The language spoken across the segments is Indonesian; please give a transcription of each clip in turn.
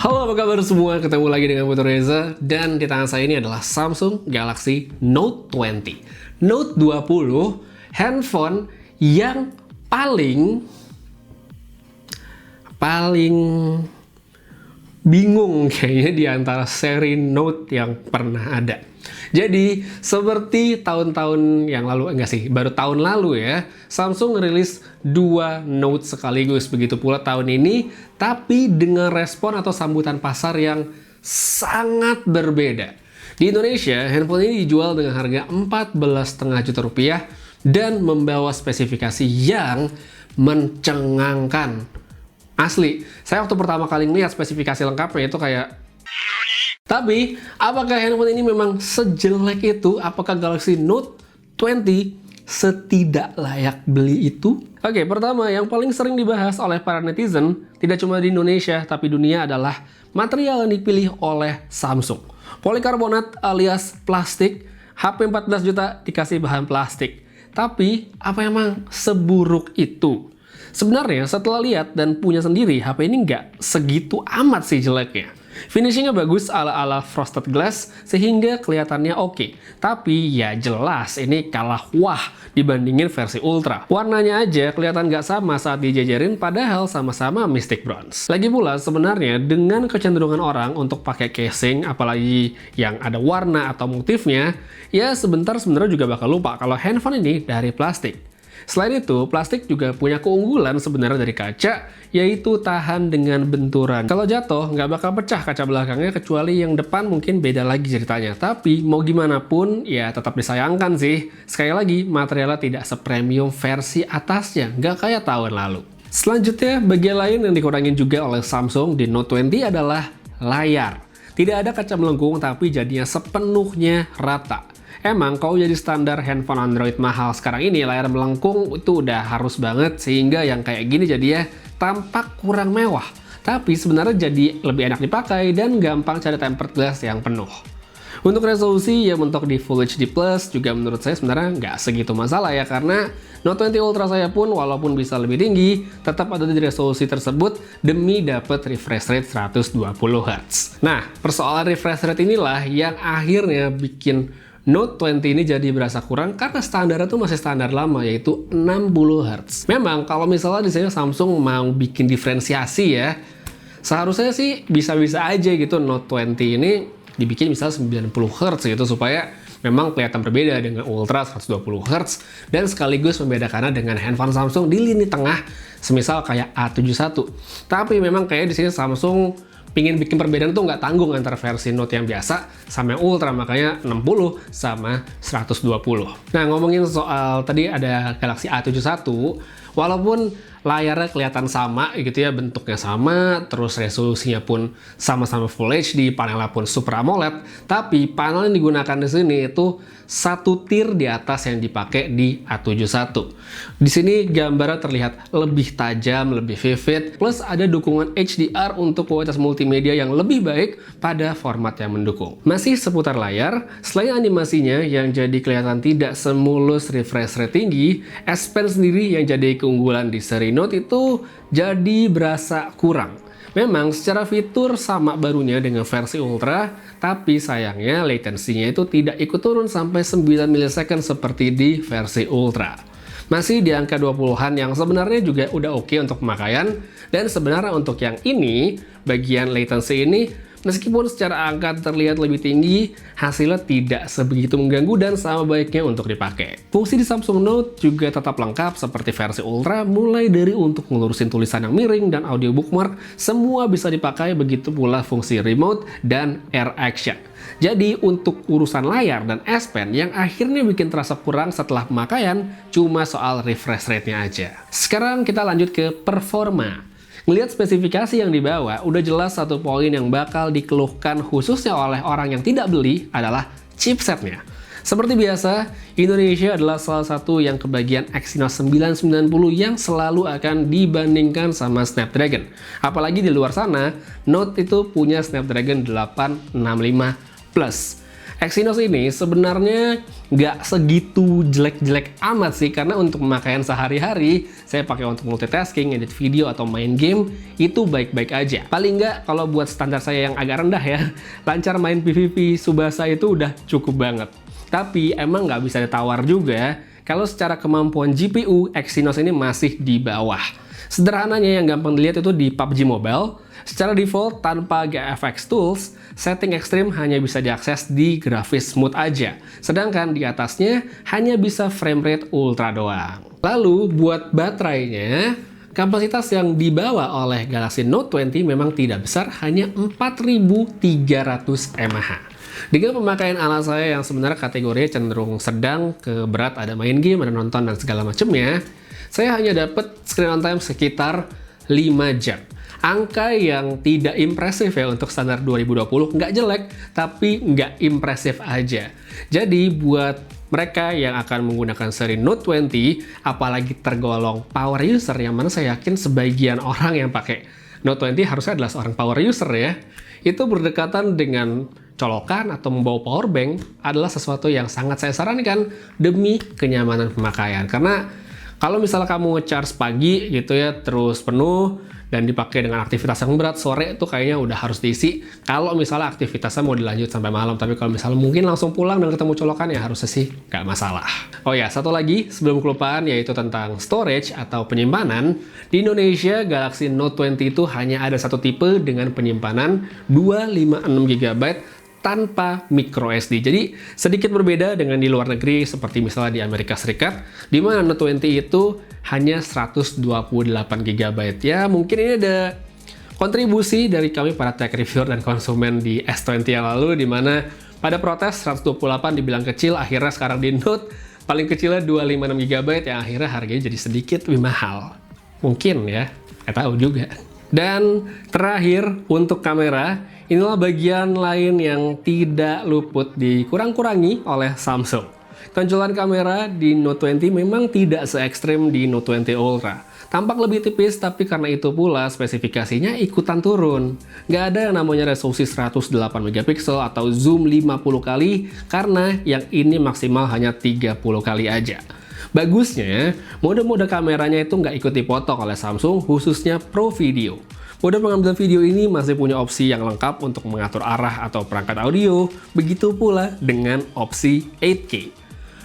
Halo, apa kabar semua? Ketemu lagi dengan Putu Reza, dan di tangan saya ini adalah Samsung Galaxy Note 20. Note 20, handphone yang paling bingung kayaknya di antara seri Note yang pernah ada. Jadi, seperti tahun-tahun yang lalu, enggak sih, baru tahun lalu ya, Samsung rilis dua Note sekaligus. Begitu pula tahun ini, tapi dengan respon atau sambutan pasar yang sangat berbeda. Di Indonesia, handphone ini dijual dengan harga 14,5 juta rupiah dan membawa spesifikasi yang mencengangkan. Asli, saya waktu pertama kali melihat spesifikasi lengkapnya itu kayak, tapi, apakah handphone ini memang sejelek itu? Apakah Galaxy Note 20 setidak layak beli itu? Oke, pertama yang paling sering dibahas oleh para netizen, tidak cuma di Indonesia, tapi dunia adalah material yang dipilih oleh Samsung. Polikarbonat alias plastik, HP 14 juta dikasih bahan plastik. Tapi, apa emang seburuk itu? Sebenarnya, setelah lihat dan punya sendiri, HP ini nggak segitu amat sih jeleknya. Finishingnya bagus ala-ala frosted glass sehingga kelihatannya oke. Tapi ya jelas ini kalah wah dibandingin versi Ultra. Warnanya aja kelihatan nggak sama saat dijajarin padahal sama-sama Mystic Bronze. Lagi pula sebenarnya dengan kecenderungan orang untuk pakai casing apalagi yang ada warna atau motifnya, ya sebentar sebenarnya juga bakal lupa kalau handphone ini dari plastik. Selain itu, plastik juga punya keunggulan sebenarnya dari kaca, yaitu tahan dengan benturan. Kalau jatuh, nggak bakal pecah kaca belakangnya, kecuali yang depan mungkin beda lagi ceritanya. Tapi, mau gimana pun, ya tetap disayangkan sih. Sekali lagi, materialnya tidak sepremium versi atasnya, nggak kayak tahun lalu. Selanjutnya, bagian lain yang dikurangin juga oleh Samsung di Note 20 adalah layar. Tidak ada kaca melengkung, tapi jadinya sepenuhnya rata. Emang kalau jadi standar handphone Android mahal sekarang ini, layar melengkung itu udah harus banget, sehingga yang kayak gini jadinya tampak kurang mewah. Tapi sebenarnya jadi lebih enak dipakai dan gampang cari tempered glass yang penuh. Untuk resolusi ya mentok di Full HD Plus juga menurut saya sebenarnya nggak segitu masalah ya, karena Note 20 Ultra saya pun walaupun bisa lebih tinggi, tetap ada di resolusi tersebut demi dapat refresh rate 120 Hz. Nah, persoalan refresh rate inilah yang akhirnya bikin Note 20 ini jadi berasa kurang karena standarnya tuh masih standar lama, yaitu 60 Hz. Memang kalau misalnya di sini Samsung mau bikin diferensiasi ya, seharusnya sih bisa-bisa aja gitu Note 20 ini dibikin misalnya 90 Hz gitu, supaya memang kelihatan berbeda dengan Ultra 120 Hz dan sekaligus membedakannya dengan handphone Samsung di lini tengah, semisal kayak A71. Tapi memang kayak di sini Samsung pingin bikin perbedaan tuh nggak tanggung antara versi Note yang biasa sama yang Ultra, makanya 60 sama 120. Nah, ngomongin soal tadi ada Galaxy A71, walaupun layarnya kelihatan sama gitu ya, bentuknya sama, terus resolusinya pun sama-sama Full HD, panelnya pun Super AMOLED, tapi panel yang digunakan di sini itu satu tier di atas yang dipakai di A71. Di sini gambarnya terlihat lebih tajam, lebih vivid, plus ada dukungan HDR untuk kualitas multimedia yang lebih baik pada format yang mendukung. Masih seputar layar, selain animasinya yang jadi kelihatan tidak semulus refresh rate tinggi, S Pen sendiri yang jadi keunggulan di seri Note itu jadi berasa kurang. Memang secara fitur sama barunya dengan versi Ultra, tapi sayangnya latensinya itu tidak ikut turun sampai 9 millisecond seperti di versi Ultra. Masih di angka 20-an yang sebenarnya juga udah oke untuk pemakaian, dan sebenarnya untuk yang ini, bagian latency ini, meskipun secara angka terlihat lebih tinggi, hasilnya tidak sebegitu mengganggu dan sama baiknya untuk dipakai. Fungsi di Samsung Note juga tetap lengkap seperti versi Ultra, mulai dari untuk ngelurusin tulisan yang miring dan audio bookmark, semua bisa dipakai, begitu pula fungsi remote dan air action. Jadi untuk urusan layar dan S Pen yang akhirnya bikin terasa kurang setelah pemakaian, cuma soal refresh rate-nya aja. Sekarang kita lanjut ke performa. Ngelihat spesifikasi yang dibawa, udah jelas satu poin yang bakal dikeluhkan khususnya oleh orang yang tidak beli adalah chipsetnya. Seperti biasa, Indonesia adalah salah satu yang kebagian Exynos 990 yang selalu akan dibandingkan sama Snapdragon. Apalagi di luar sana, Note itu punya Snapdragon 865 Plus. Exynos ini sebenarnya nggak segitu jelek-jelek amat sih, karena untuk pemakaian sehari-hari, saya pakai untuk multitasking, edit video, atau main game, itu baik-baik aja. Paling nggak kalau buat standar saya yang agak rendah ya, lancar main PvP Tsubasa itu udah cukup banget. Tapi emang nggak bisa ditawar juga, kalau secara kemampuan GPU, Exynos ini masih di bawah. Sederhananya yang gampang dilihat itu di PUBG Mobile, secara default tanpa GFX Tools, setting ekstrim hanya bisa diakses di grafis smooth aja. Sedangkan di atasnya hanya bisa frame rate ultra doang. Lalu buat baterainya, kapasitas yang dibawa oleh Galaxy Note 20 memang tidak besar, hanya 4300 mAh. Dengan pemakaian alat saya yang sebenarnya kategorinya cenderung sedang ke berat, ada main game, ada nonton, dan segala macamnya, saya hanya dapat screen on time sekitar 5 jam. Angka yang tidak impresif ya untuk standar 2020, nggak jelek, tapi nggak impresif aja. Jadi buat mereka yang akan menggunakan seri Note 20, apalagi tergolong power user, yang mana saya yakin sebagian orang yang pakai Note 20 harusnya adalah seorang power user ya, itu berdekatan dengan colokan atau membawa power bank adalah sesuatu yang sangat saya sarankan demi kenyamanan pemakaian. Karena kalau misalnya kamu charge pagi gitu ya, terus penuh, dan dipakai dengan aktivitas yang berat, sore itu kayaknya udah harus diisi. Kalau misalnya aktivitasnya mau dilanjut sampai malam, tapi kalau misalnya mungkin langsung pulang dan ketemu colokan, ya harusnya sih nggak masalah. Oh ya, satu lagi sebelum kelupaan, yaitu tentang storage atau penyimpanan. Di Indonesia, Galaxy Note 20 itu hanya ada satu tipe dengan penyimpanan 256 GB tanpa micro SD. Jadi sedikit berbeda dengan di luar negeri seperti misalnya di Amerika Serikat, di mana Note 20 itu hanya 128 GB. Ya, mungkin ini ada kontribusi dari kami para tech reviewer dan konsumen di S20 yang lalu, di mana pada protes 128 dibilang kecil, akhirnya sekarang di Note paling kecilnya 256 GB yang akhirnya harganya jadi sedikit lebih mahal. Mungkin ya, nggak tahu juga. Dan terakhir untuk kamera, inilah bagian lain yang tidak luput dikurang-kurangi oleh Samsung. Tonjolan kamera di Note 20 memang tidak se ekstrem di Note 20 Ultra. Tampak lebih tipis, tapi karena itu pula spesifikasinya ikutan turun. Nggak ada yang namanya resolusi 108 MP atau zoom 50 kali, karena yang ini maksimal hanya 30 kali aja. Bagusnya, mode-mode kameranya itu nggak ikut dipotong oleh Samsung, khususnya Pro Video. Mode pengambilan video ini masih punya opsi yang lengkap untuk mengatur arah atau perangkat audio, begitu pula dengan opsi 8K.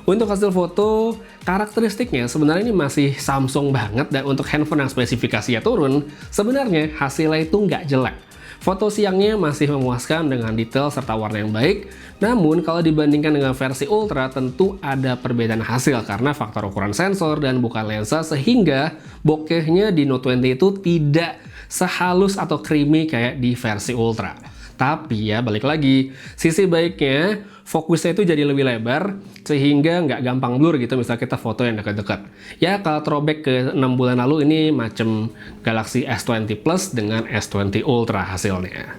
Untuk hasil foto, karakteristiknya sebenarnya ini masih Samsung banget, dan untuk handphone yang spesifikasinya turun, sebenarnya hasilnya itu nggak jelek. Foto siangnya masih memuaskan dengan detail serta warna yang baik, namun kalau dibandingkan dengan versi Ultra tentu ada perbedaan hasil karena faktor ukuran sensor dan bukan lensa, sehingga bokehnya di Note 20 itu tidak sehalus atau creamy kayak di versi Ultra. Tapi ya balik lagi, sisi baiknya fokusnya itu jadi lebih lebar sehingga nggak gampang blur gitu misalnya kita foto yang dekat-dekat. Ya kalau throwback ke 6 bulan lalu, ini macam Galaxy S20 Plus dengan S20 Ultra hasilnya.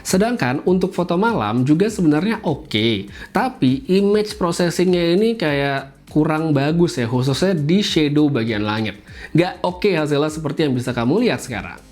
Sedangkan untuk foto malam juga sebenarnya oke, tapi image processingnya ini kayak kurang bagus ya, khususnya di shadow bagian langit. Nggak oke hasilnya seperti yang bisa kamu lihat sekarang.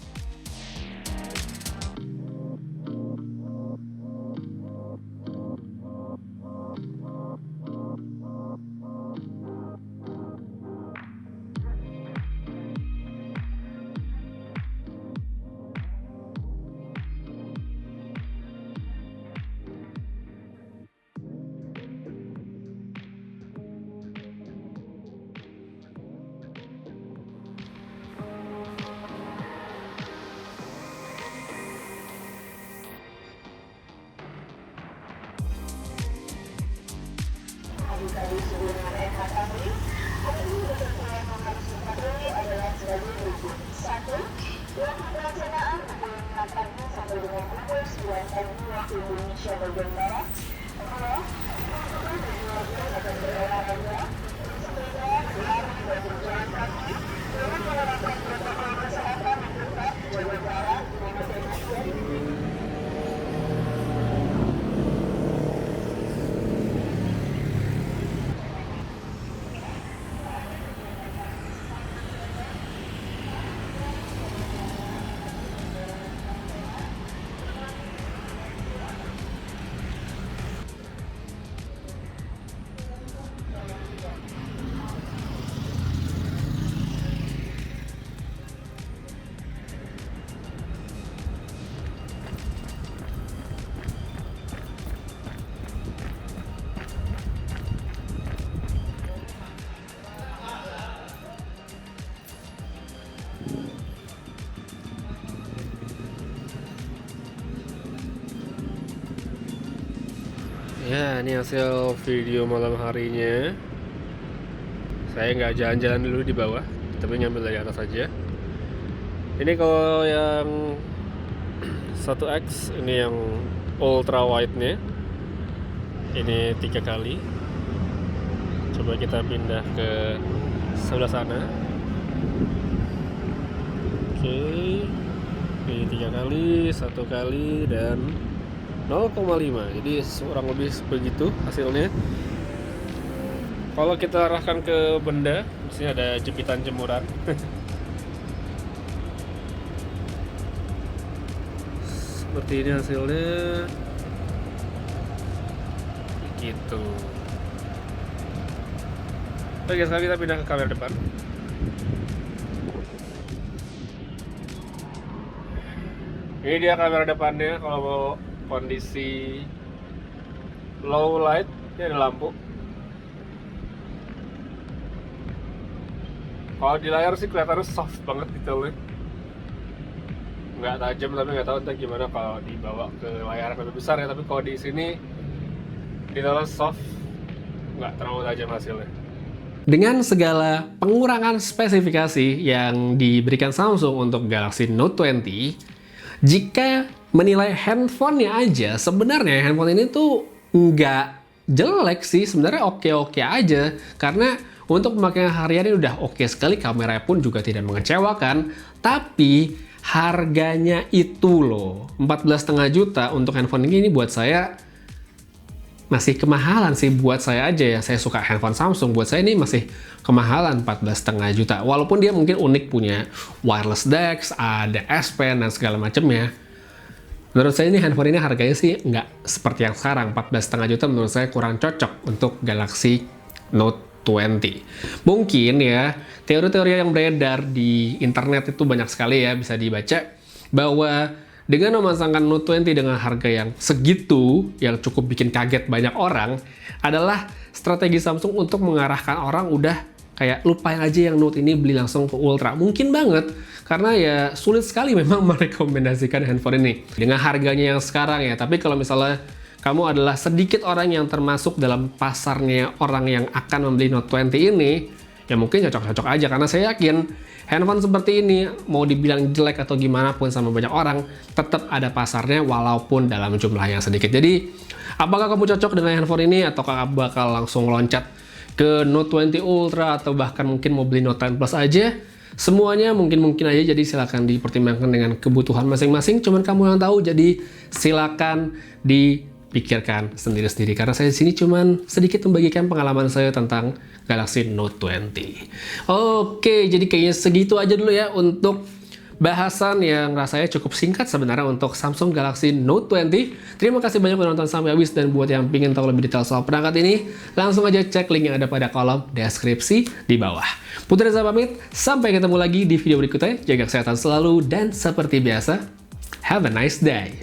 Ya, ini hasil video malam harinya. Saya nggak jalan-jalan dulu di bawah, tapi ngambil dari atas aja. Ini kalau yang 1X, ini yang ultra wide-nya. Ini 3 kali. Coba kita pindah ke sebelah sana. Oke. Ini 3 kali, 1 kali, dan 0,5. Jadi kurang lebih begitu hasilnya. Kalau kita arahkan ke benda, di sini ada jepitan jemuran. Seperti ini hasilnya. Gitu. Oke, sekarang kita pindah ke kamera depan. Ini dia kamera depannya. Kalau mau kondisi low light, ini ada lampu. Kalau di layar sih kelihatannya soft banget detailnya, nggak tajam, tapi nggak tahu entah gimana kalau dibawa ke layar yang lebih besar ya. Tapi kalau di sini detailnya soft, nggak terlalu tajam hasilnya. Dengan segala pengurangan spesifikasi yang diberikan Samsung untuk Galaxy Note 20, jika menilai handphonenya aja, sebenarnya handphone ini tuh nggak jelek sih, sebenarnya oke-oke aja. Karena untuk pemakaian harian ini udah oke sekali, kameranya pun juga tidak mengecewakan. Tapi harganya itu loh, 14,5 juta untuk handphone ini buat saya masih kemahalan sih. Buat saya aja ya, saya suka handphone Samsung, buat saya ini masih kemahalan 14,5 juta. Walaupun dia mungkin unik, punya wireless DeX, ada S Pen dan segala macamnya. Menurut saya ini handphone ini harganya sih nggak seperti yang sekarang. 14,5 juta menurut saya kurang cocok untuk Galaxy Note 20. Mungkin ya, teori-teori yang beredar di internet itu banyak sekali ya, bisa dibaca bahwa dengan memasangkan Note 20 dengan harga yang segitu, yang cukup bikin kaget banyak orang, adalah strategi Samsung untuk mengarahkan orang udah kayak lupain aja yang Note ini, beli langsung ke Ultra. Mungkin banget, karena ya sulit sekali memang merekomendasikan handphone ini dengan harganya yang sekarang ya. Tapi kalau misalnya kamu adalah sedikit orang yang termasuk dalam pasarnya orang yang akan membeli Note 20 ini, ya mungkin cocok-cocok aja. Karena saya yakin handphone seperti ini, mau dibilang jelek atau gimana pun sama banyak orang, tetap ada pasarnya walaupun dalam jumlah yang sedikit. Jadi, apakah kamu cocok dengan handphone ini, atau kamu bakal langsung loncat ke Note 20 Ultra, atau bahkan mungkin mau beli Note 10 Plus aja? Semuanya mungkin-mungkin aja, jadi silakan dipertimbangkan dengan kebutuhan masing-masing. Cuman kamu yang tahu, jadi silakan dipikirkan sendiri-sendiri. Karena saya di sini cuman sedikit membagikan pengalaman saya tentang Galaxy Note 20. Oke, jadi kayaknya segitu aja dulu ya untuk bahasan yang rasanya cukup singkat sebenarnya untuk Samsung Galaxy Note 20. Terima kasih banyak udah nonton sampai habis, dan buat yang ingin tahu lebih detail soal perangkat ini, langsung aja cek link yang ada pada kolom deskripsi di bawah. Putri Reza pamit, sampai ketemu lagi di video berikutnya. Jaga kesehatan selalu, dan seperti biasa, have a nice day.